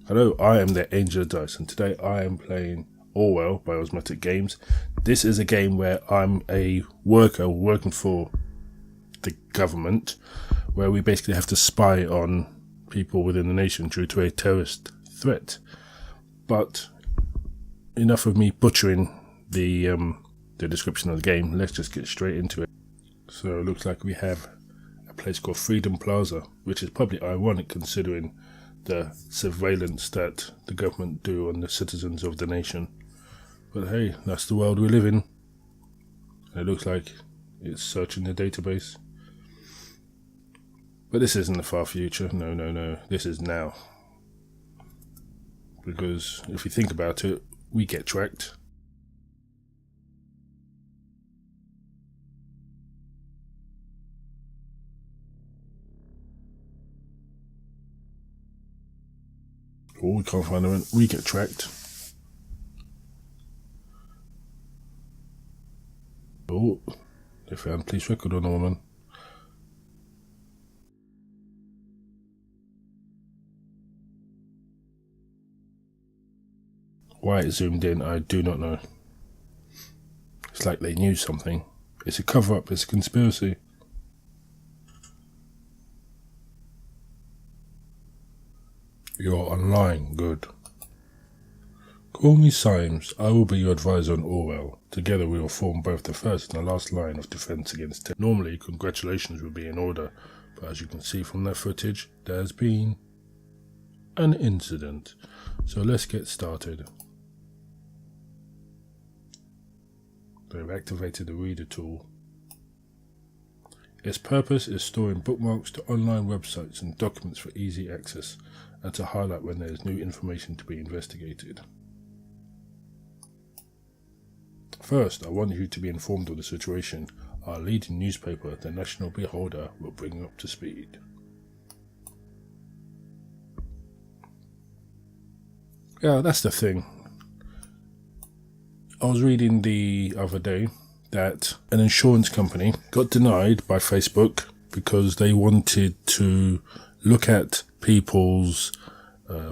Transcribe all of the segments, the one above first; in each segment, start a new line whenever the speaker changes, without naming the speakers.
Hello, I am the Angel of Dice, and today I am playing Orwell by Osmotic Games. This is a game where I'm a worker working for the government, where we basically have to spy on people within the nation due to a terrorist threat. But enough of me butchering the description of the game. Let's just get straight into it. So it looks like we have a place called Freedom Plaza, which is probably ironic considering the surveillance that the government do on the citizens of the nation. But hey, that's the world we live in. It looks like it's searching the database. But this isn't the far future. No. This is now. Because if you think about it, we get tracked. Oh, we can't find them. We get tracked. Oh, they found a police record on a woman. Why it zoomed in, I do not know. It's like they knew something. It's a cover-up, it's a conspiracy. You're online, good. Call me Symes. I will be your advisor on Orwell. Together we will form both the first and the last line of defence against terror. Normally, congratulations would be in order, but as you can see from that footage, there has been an incident. So let's get started. They've activated the reader tool. Its purpose is storing bookmarks to online websites and documents for easy access, and to highlight when there is new information to be investigated. First, I want you to be informed of the situation. Our leading newspaper, the National Beholder, will bring you up to speed. Yeah, that's the thing. I was reading the other day that an insurance company got denied by Facebook because they wanted to look at people's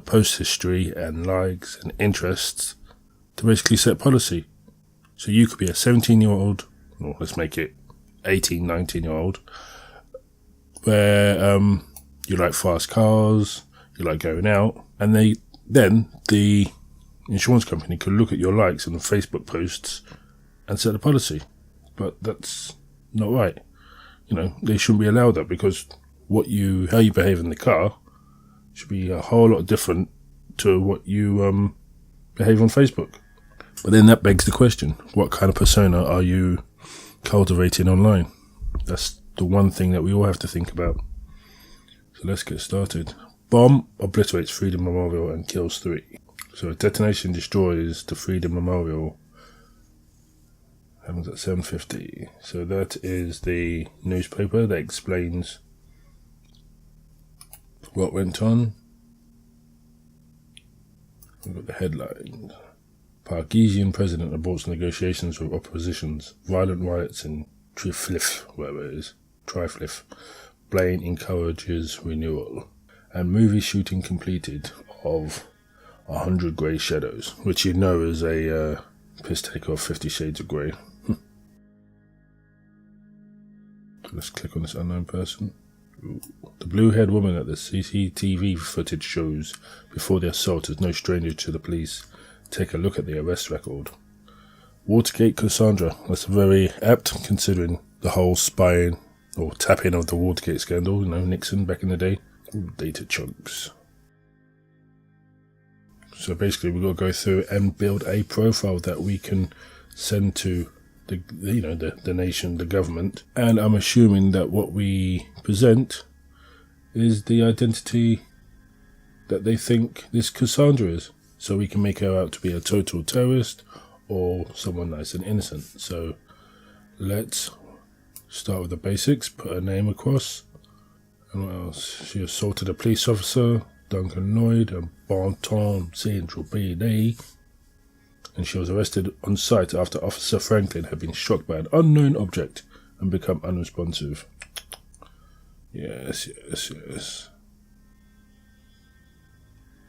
post history and likes and interests to basically set policy. So you could be a 17-year-old, or let's make it 18, 19-year-old, where you like fast cars, you like going out, and then the insurance company could look at your likes on the Facebook posts and set a policy. But that's not right. You know, they shouldn't be allowed that, because how you behave in the car should be a whole lot different to what you behave on Facebook. But then that begs the question, what kind of persona are you cultivating online? That's the one thing that we all have to think about. So let's get started. Bomb obliterates Freedom Memorial and kills 3. So a detonation destroys the Freedom Memorial. Happens at 7:50. So that is the newspaper that explains what went on. We've got the headline. Parkesian president aborts negotiations with oppositions. Violent riots in Triflif, wherever it is. Triflif. Blaine encourages renewal. And movie shooting completed of 100 Grey Shadows, which you know is a piss take of 50 Shades of Grey. Let's click on this unknown person. Ooh. The blue-haired woman that the CCTV footage shows before the assault is no stranger to the police. Take a look at the arrest record. Watergate Cassandra. That's very apt considering the whole spying or tapping of the Watergate scandal. You know, Nixon back in the day. Ooh, data chunks. So basically we've got to go through and build a profile that we can send to the nation, the government. And I'm assuming that what we present is the identity that they think this Cassandra is. So we can make her out to be a total terrorist or someone that's an innocent. So let's start with the basics, put her name across. And what else? She assaulted a police officer, Duncan Lloyd, and Bonton Central PD. And she was arrested on site after Officer Franklin had been struck by an unknown object and become unresponsive. Yes.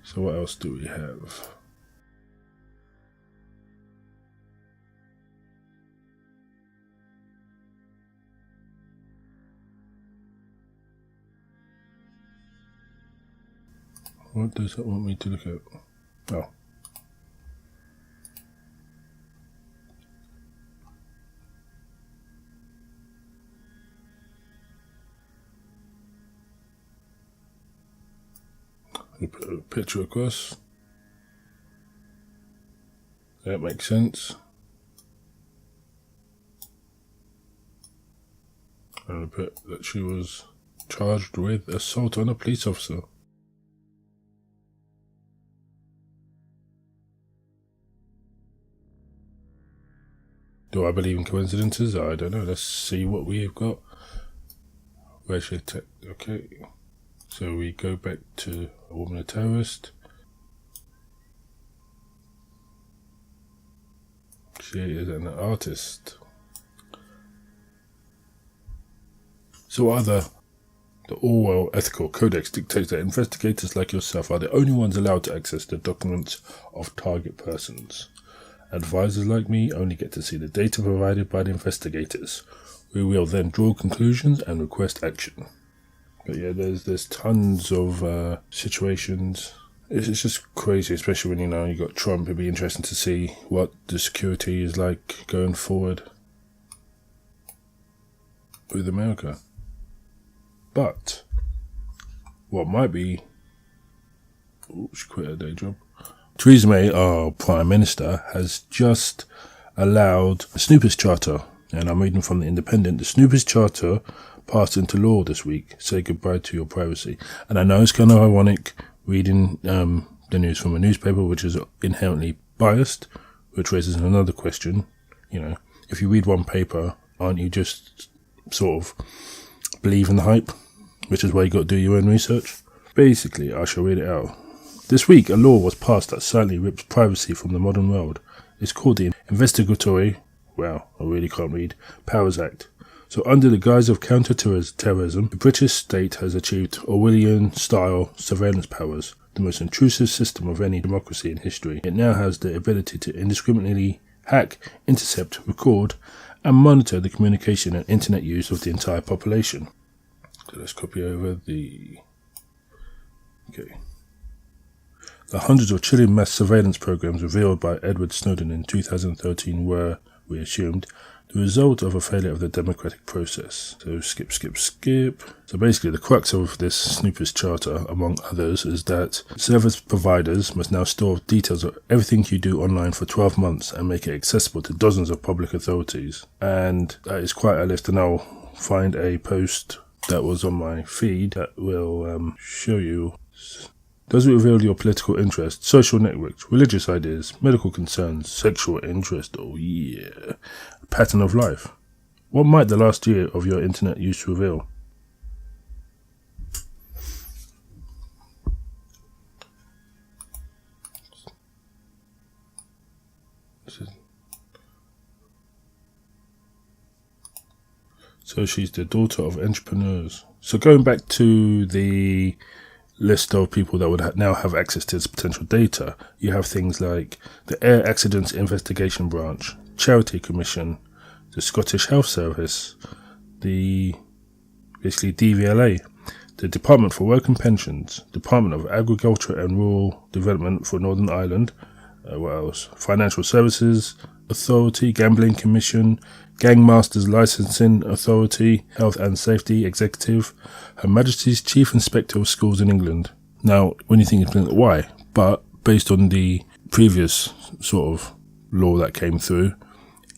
So what else do we have? What does that want me to look at? Oh. You put a picture across. That makes sense. And I put that she was charged with assault on a police officer. Do I believe in coincidences? I don't know. Let's see what we've got. Racial attack. Okay. So we go back to a woman a terrorist. She is an artist. So the Orwell Ethical Codex dictates that investigators like yourself are the only ones allowed to access the documents of target persons. Advisors like me only get to see the data provided by the investigators. We will then draw conclusions and request action. But yeah, there's tons of situations. It's just crazy, especially when you got Trump. It'd be interesting to see what the security is like going forward with America. But what might be, she quit her day job. Theresa May, our Prime Minister, has just allowed the Snoopers Charter, and I'm reading from The Independent. The Snoopers Charter passed into law this week. Say goodbye to your privacy. And I know it's kind of ironic reading the news from a newspaper, which is inherently biased, which raises another question. If you read one paper, aren't you just sort of believe in the hype? Which is why you got to do your own research. Basically, I shall read it out. This week, a law was passed that silently rips privacy from the modern world. It's called the Investigatory, I really can't read, Powers Act. So under the guise of counter-terrorism, the British state has achieved Orwellian-style surveillance powers, the most intrusive system of any democracy in history. It now has the ability to indiscriminately hack, intercept, record, and monitor the communication and internet use of the entire population. So let's copy over the... Okay. The hundreds of chilling mass surveillance programs revealed by Edward Snowden in 2013 were, we assumed, the result of a failure of the democratic process. So skip. So basically the crux of this Snoopers Charter, among others, is that service providers must now store details of everything you do online for 12 months and make it accessible to dozens of public authorities. And that is quite a list, and I'll find a post that was on my feed that will show you. Does it reveal your political interests, social networks, religious ideas, medical concerns, sexual interest, oh yeah, pattern of life? What might the last year of your internet use reveal? So she's the daughter of entrepreneurs. So going back to the list of people that would now have access to this potential data, you have things like the Air Accidents Investigation Branch, Charity Commission, the Scottish Health Service, the DVLA, the Department for Work and Pensions, Department of Agriculture and Rural Development for Northern Ireland, what else? Financial Services Authority, Gambling Commission, Gangmasters Licensing Authority, Health and Safety Executive, Her Majesty's Chief Inspector of Schools in England. Now, when you think why? But based on the previous sort of law that came through,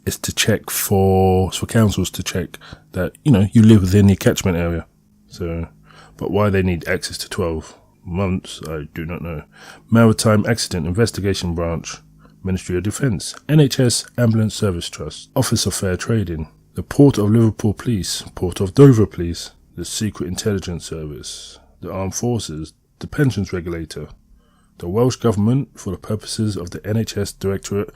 it's to check for councils to check that, you live within the catchment area. So, but why they need access to 12 months, I do not know. Maritime Accident Investigation Branch, Ministry of Defence, NHS Ambulance Service Trust, Office of Fair Trading, the Port of Liverpool Police, Port of Dover Police, the Secret Intelligence Service, the Armed Forces, the Pensions Regulator, the Welsh Government for the purposes of the NHS Directorate,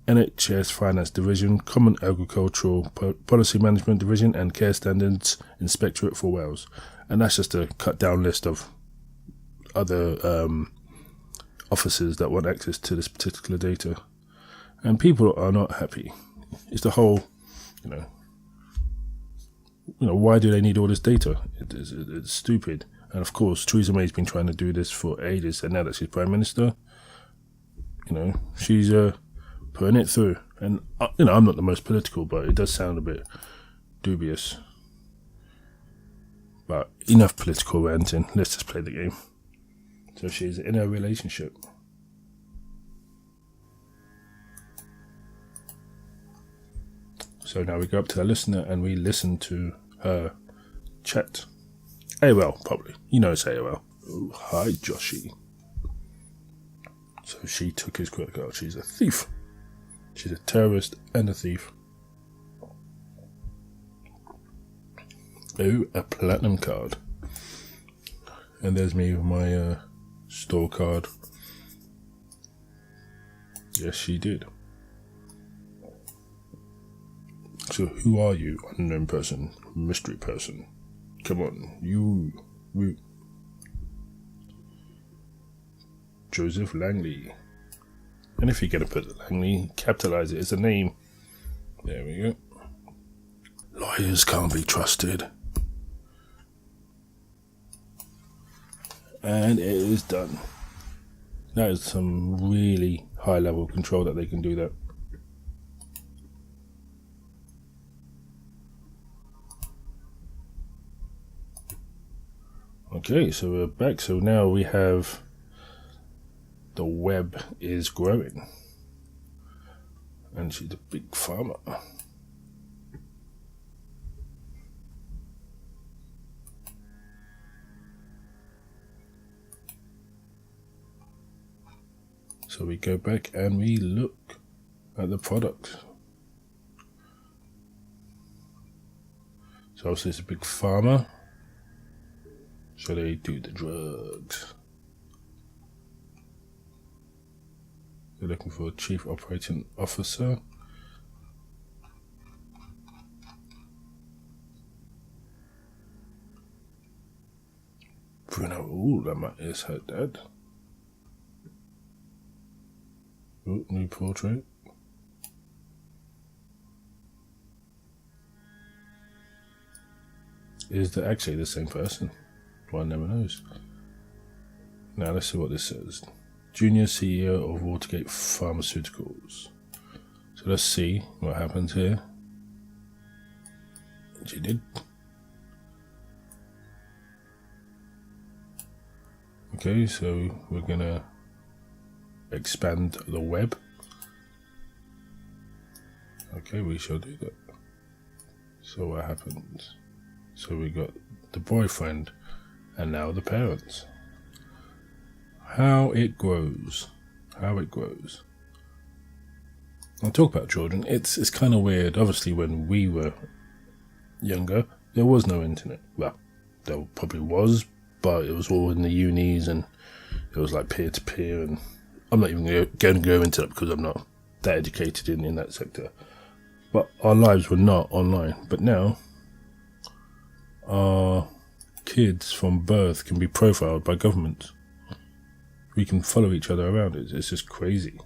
NHS Finance Division, Common Agricultural Policy Management Division, and Care Standards Inspectorate for Wales. And that's just a cut down list of other officers that want access to this particular data. And people are not happy. It's the whole, why do they need all this data? It's stupid. And of course, Theresa May's been trying to do this for ages, and now that she's Prime Minister, she's putting it through. And, I'm not the most political, but it does sound a bit dubious. But enough political ranting, let's just play the game. So she's in a relationship. So now we go up to the listener and we listen to her chat. AOL, probably. It's AOL. Oh, hi, Joshy. So she took his credit card. She's a thief. She's a terrorist and a thief. Oh, a platinum card. And there's me with my store card. Yes, she did. So who are you, unknown person, mystery person? Come on, you. Joseph Langley. And if you're going to put Langley, capitalize it as a name. There we go. Lawyers can't be trusted. And it is done. That is some really high level control that they can do that. Okay, so we're back. So now we have the web is growing. And she's a big farmer. So we go back and we look at the product. So obviously it's a big farmer. So they do the drugs. They're looking for a chief operating officer. Bruno, ooh, that is her dad. Ooh, new portrait. Is that actually the same person? One never knows. Now let's see what this says. Junior CEO of Watergate Pharmaceuticals. So let's see what happens here. She did. Okay, so we're gonna expand the web. Okay, we shall do that. So what happens? So we got the boyfriend and now the parents. How it grows. How it grows. I'll talk about children. It's kind of weird. Obviously, when we were younger, there was no internet. Well, there probably was, but it was all in the unis and it was like peer-to-peer, and I'm not even going to go into that because I'm not that educated in that sector. But our lives were not online. But now, our kids from birth can be profiled by government. We can follow each other around. It's just crazy.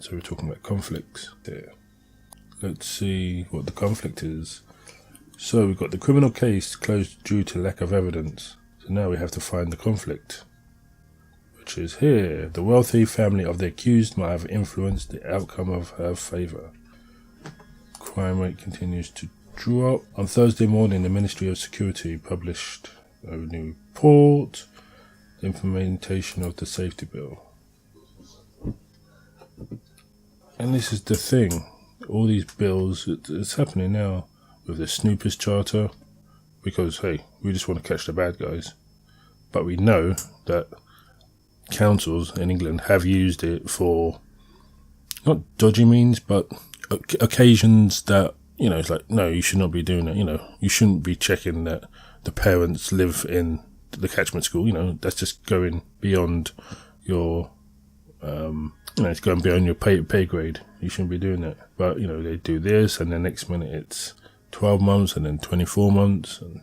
So we're talking about conflicts there. Let's see what the conflict is. So we've got the criminal case closed due to lack of evidence. So now we have to find the conflict, which is here. The wealthy family of the accused might have influenced the outcome of her favour. Crime rate continues to drop. On Thursday morning, the Ministry of Security published a new report, the implementation of the safety bill. And this is the thing, all these bills, it's happening now with the Snoopers Charter, because, hey, we just want to catch the bad guys. But we know that councils in England have used it for, not dodgy means, but occasions that, it's like, no, you should not be doing that, you shouldn't be checking that the parents live in the catchment school, that's just going beyond your it's going beyond your pay grade. You shouldn't be doing that. But, they do this, and the next minute it's 12 months, and then 24 months. And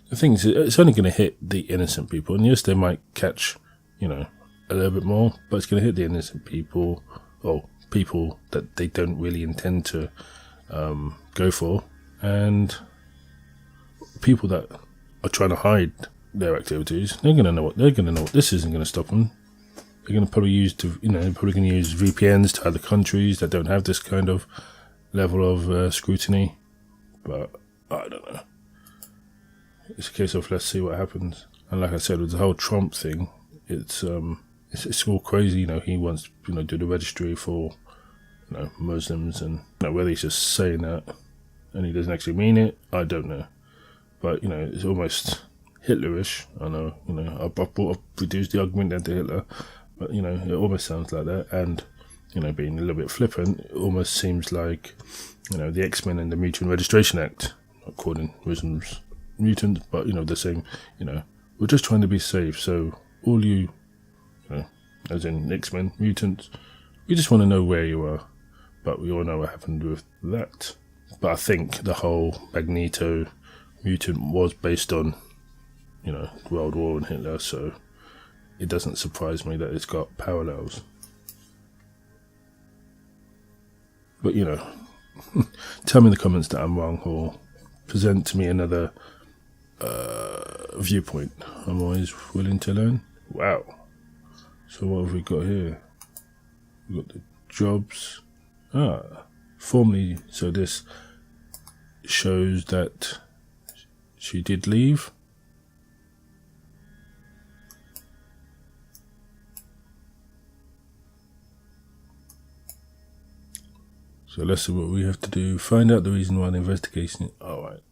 the thing is, it's only going to hit the innocent people. And yes, they might catch, a little bit more, but it's going to hit the innocent people, or people that they don't really intend to go for. And people that are trying to hide their activities, they're going to know what this isn't going to stop them. They're going to probably use VPNs to other countries that don't have this kind of level of scrutiny. But I don't know. It's a case of let's see what happens. And like I said, with the whole Trump thing, it's all crazy. He wants do the registry for Muslims, and whether he's just saying that and he doesn't actually mean it, I don't know. But it's almost Hitlerish. I know. I've reduced the argument down to Hitler. But, it almost sounds like that. And, being a little bit flippant, it almost seems like, the X-Men and the Mutant Registration Act, not calling Muslims mutants, but, they're saying, we're just trying to be safe. So all you, as in X-Men, mutants, we just want to know where you are. But we all know what happened with that. But I think the whole Magneto mutant was based on, World War and Hitler, so it doesn't surprise me that it's got parallels. But, tell me in the comments that I'm wrong, or present to me another viewpoint. I'm always willing to learn. Wow. So what have we got here? We've got the jobs. Formally, so this shows that she did leave. So let's see what we have to do. Find out the reason why the investigation... Alright.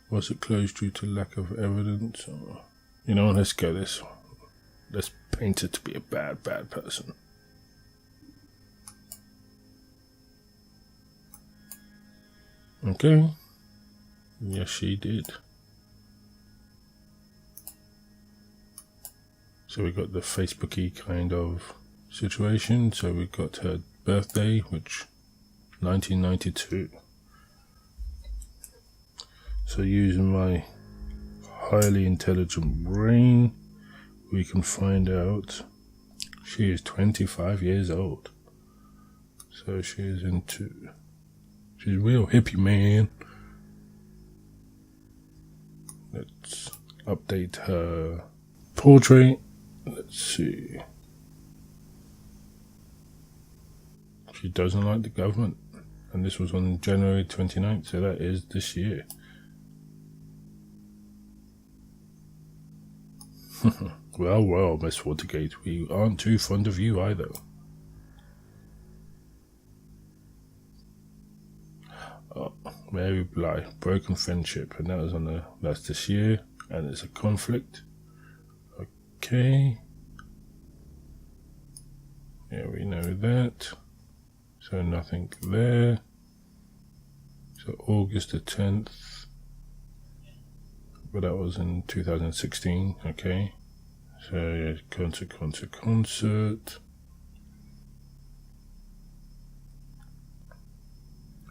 Was it closed due to lack of evidence? Or, let's go this. Let's paint her to be a bad person. Okay. Yes, she did. So we got the Facebooky kind of situation. So we got her birthday, which 1992. So using my highly intelligent brain, we can find out she is 25 years old. So she's a real hippie, man. Let's update her portrait. Let's see. She doesn't like the government. And this was on January 29th, so that is this year. Well, Miss Watergate, we aren't too fond of you either. Oh, Mary Bly, broken friendship, and that was that's this year, and it's a conflict. Okay. Yeah, we know that. So nothing there. So August the 10th. But that was in 2016, okay. So yeah, concert.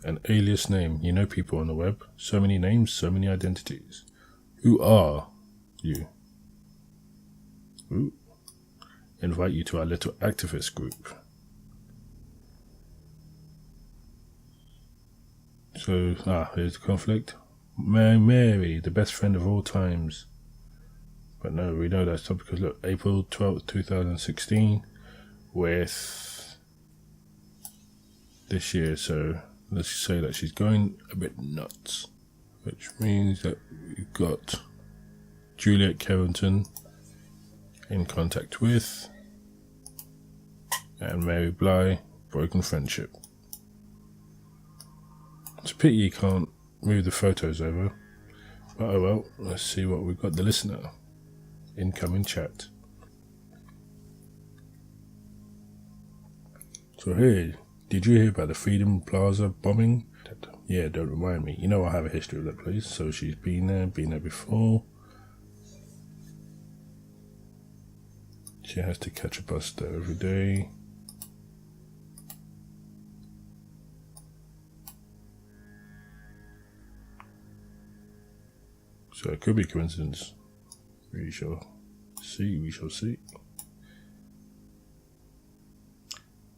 An alias name. People on the web. So many names, so many identities. Who are you? Ooh. Invite you to our little activist group. So, here's the conflict. Mary, the best friend of all times. But no, we know that's not because look, April 12th, 2016 with this year. So let's say that she's going a bit nuts, which means that we've got Juliet Carrington in contact with, and Mary Bly, broken friendship. It's a pity you can't move the photos over, but oh well. Let's see what we've got. The listener, incoming chat. So hey, did you hear about the Freedom Plaza bombing? Yeah, don't remind me. I have a history of that place. So she's been there before. She has to catch a bus there every day. So it could be coincidence. We shall see, we shall see.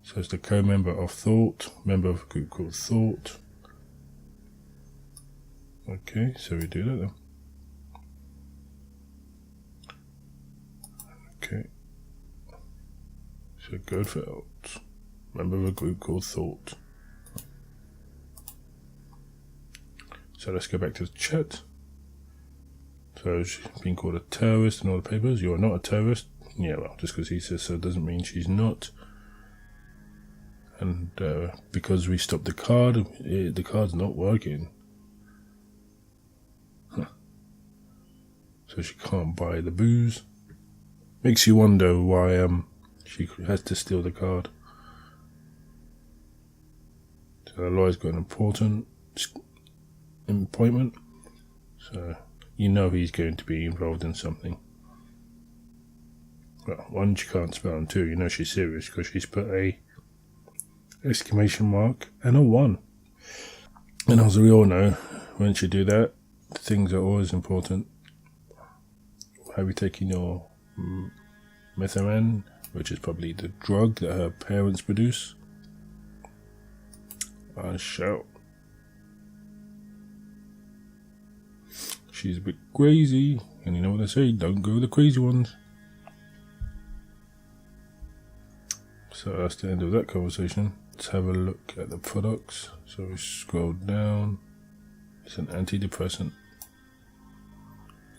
So it's the co-member of Thought, member of a group called Thought. Okay, so we do that then. Okay. So Goldfeld, member of a group called Thought. So let's go back to the chat. So she's been called a terrorist in all the papers. You are not a terrorist. Yeah, well, just because he says so doesn't mean she's not. And because we stopped the card, the card's not working. Huh. So she can't buy the booze. Makes you wonder why she has to steal the card. So the lawyer's got an important appointment. So you know he's going to be involved in something. Well, one, she can't spell, and two, you know she's serious because she's put a exclamation mark and a 1. And as we all know, once you do that, things are always important. Have you taken your methamphetamine, which is probably the drug that her parents produce? I shall. She's a bit crazy, and you know what they say, don't go with the crazy ones. So that's the end of that conversation. Let's have a look at the products. So we scroll down. It's an antidepressant.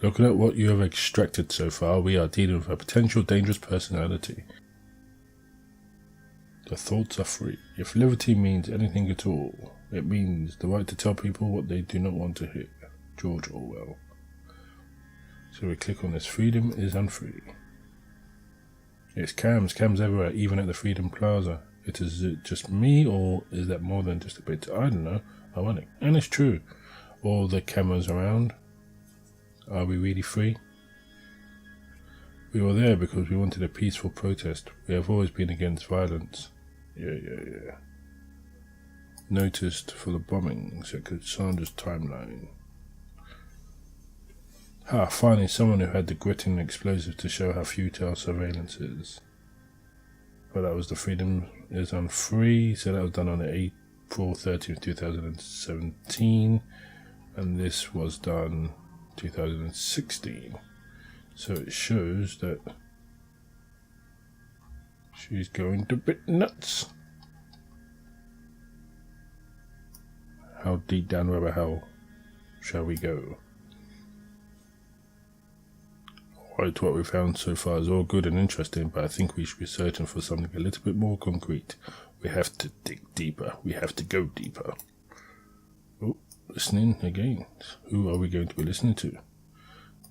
Looking at what you have extracted so far, we are dealing with a potential dangerous personality. The thoughts are free. If liberty means anything at all, it means the right to tell people what they do not want to hear. George Orwell. So we click on this. Freedom is unfree. It's cams everywhere, even at the Freedom Plaza. Is it just me, or is that more than just a bit? I don't know. Ironic. And it's true. All the cameras around. Are we really free? We were there because we wanted a peaceful protest. We have always been against violence. Yeah. Noticed for the bombings at Cassandra's timeline. Finally someone who had the grit and explosive to show how futile surveillance is. But that was the Freedom is Unfree, so that was done on April 30th, 2017, and this was done 2016. So it shows that she's going a bit nuts. How deep down rabbit hole shall we go? Right, what we found so far is all good and interesting, but I think we should be searching for something a little bit more concrete. We have to dig deeper. We have to go deeper. Oh, listening again. Who are we going to be listening to?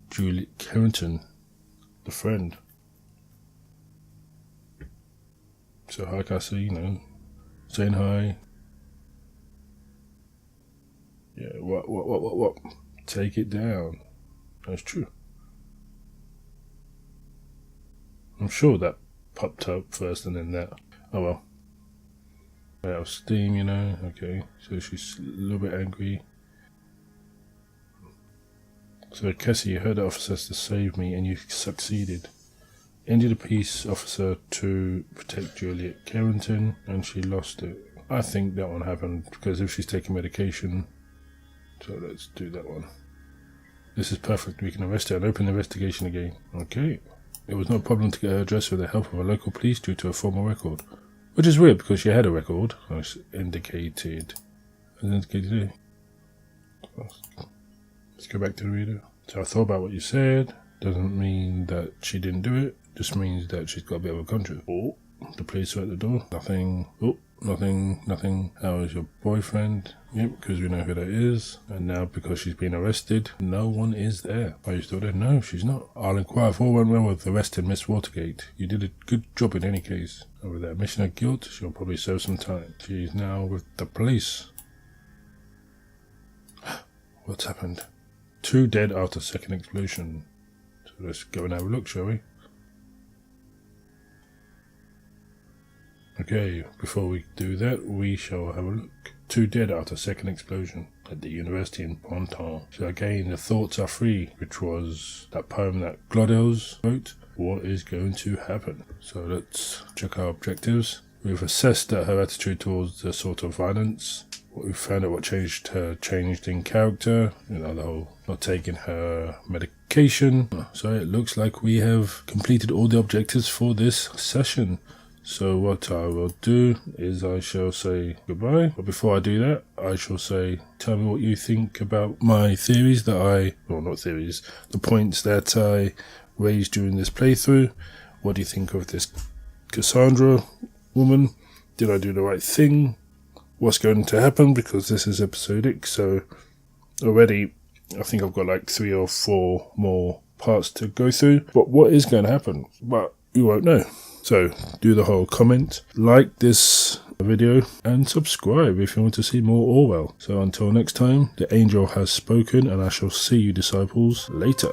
Juliet Carrington, the friend. So hi Cassie, saying hi. Yeah, what? Take it down. That's true. I'm sure that popped up first and then that. Oh well. Out of steam, Okay, so she's a little bit angry. So Cassie, you heard the officer to save me and you succeeded. Ended a peace officer to protect Juliet Carrington and she lost it. I think that one happened because if she's taking medication. So let's do that one. This is perfect. We can arrest her and open the investigation again. Okay. It was no problem to get her address with the help of a local police due to a formal record. Which is weird because she had a record. As indicated. Let's go back to the reader. So I thought about what you said. Doesn't mean that she didn't do it. Just means that she's got a bit of a conscience. Oh, the police are at the door. Nothing. Oh, nothing. How is your boyfriend? Yep, because we know who that is. And now because she's been arrested, no one is there. Are you still there? No, she's not. I'll inquire if all went well with arresting Miss Watergate. You did a good job in any case. And with that admission of guilt, she'll probably serve some time. She's now with the police. What's happened? 2 dead after second explosion. So let's go and have a look, shall we? Okay, before we do that, we shall have a look. 2 dead after second explosion at the university in Ponton. So again, the thoughts are free, which was that poem that Glodels wrote. What is going to happen? So let's check our objectives. We've assessed that her attitude towards the sort of violence. We've found out what changed in character. The whole not taking her medication. So it looks like we have completed all the objectives for this session. So what I will do is I shall say goodbye. But before I do that, I shall say, tell me what you think about my theories the points that I raised during this playthrough. What do you think of this Cassandra woman? Did I do the right thing? What's going to happen? Because this is episodic, so already I think I've got like 3 or 4 more parts to go through. But what is going to happen? But you won't know. So do the whole comment, like this video, and subscribe if you want to see more Orwell. So until next time, the angel has spoken, and I shall see you disciples later.